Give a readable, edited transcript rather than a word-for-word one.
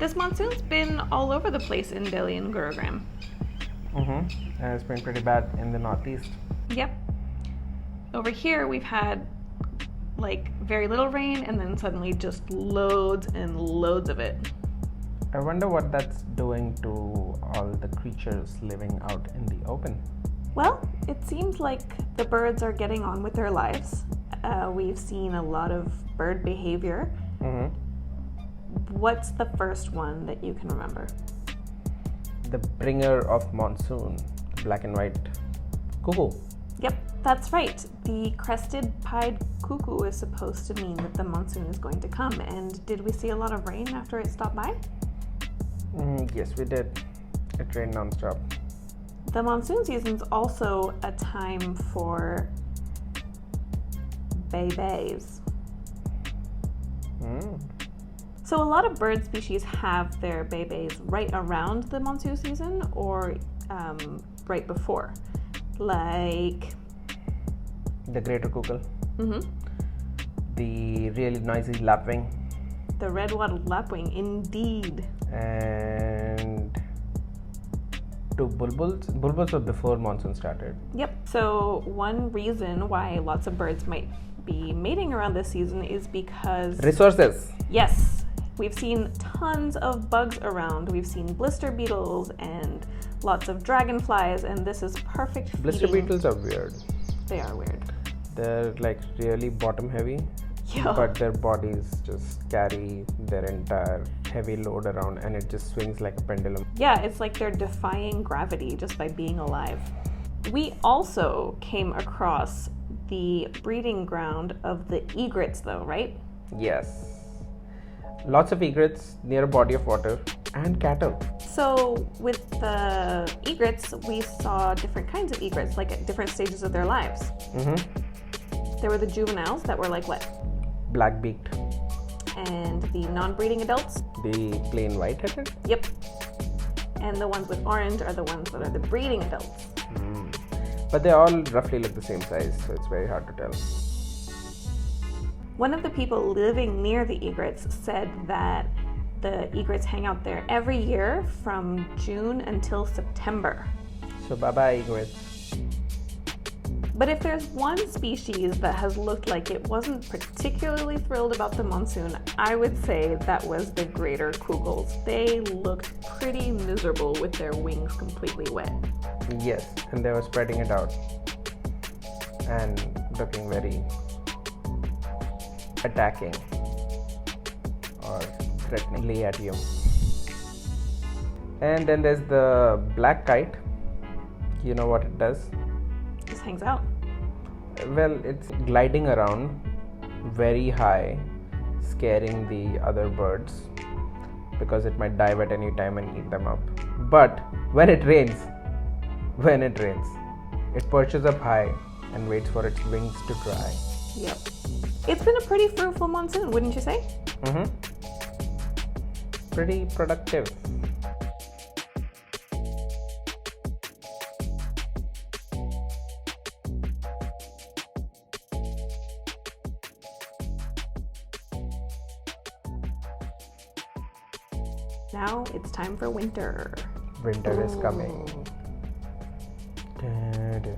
This monsoon's been all over the place in Delhi and Gurugram. And it's been pretty bad in the northeast. Yep. Over here we've had like very little rain and then suddenly just loads and loads of it. I wonder what that's doing to all the creatures living out in the open. Well, it seems like the birds are getting on with their lives. We've seen a lot of bird behavior. What's the first one that you can remember? The bringer of monsoon, black and white cuckoo. Yep, that's right. The crested pied cuckoo is supposed to mean that the monsoon is going to come. And did we see a lot of rain after it stopped by? Yes, we did. It rained non-stop. The monsoon season's also a time for babies. So a lot of bird species have their babies right around the monsoon season or right before. Like the greater coucal. The really noisy lapwing. The red-wattled lapwing, indeed. And two bulbuls. Bulbuls were before monsoon started. Yep. So one reason why lots of birds might be mating around this season is because... resources. Yes. We've seen tons of bugs around. We've seen blister beetles and lots of dragonflies, and this is perfect feeding. Blister beetles are weird. They are weird. They're like really bottom heavy. Yeah. But their bodies just carry their entire heavy load around and it just swings like a pendulum. Yeah, it's like they're defying gravity just by being alive. We also came across the breeding ground of the egrets though, right? Yes. Lots of egrets near a body of water and cattle. So with the egrets, we saw different kinds of egrets, like at different stages of their lives. There were the juveniles that were like what? Black-beaked. And the non-breeding adults? The plain white-headed? Yep. And the ones with orange are the ones that are the breeding adults. But they all roughly look the same size, so it's very hard to tell. One of the people living near the egrets said that the egrets hang out there every year from June until September. So bye-bye egrets. But if there's one species that has looked like it wasn't particularly thrilled about the monsoon, I would say that was the greater coucals. They looked pretty miserable with their wings completely wet. Yes, and they were spreading it out and looking very attacking or threateningly at you. And then there's the black kite. You know what it does? Just hangs out. Well, it's gliding around very high, scaring the other birds because it might dive at any time and eat them up. But when it rains, it perches up high and waits for its wings to dry. Yep. It's been a pretty fruitful monsoon, wouldn't you say? Pretty productive. Now it's time for winter. Winter is coming. Da-da.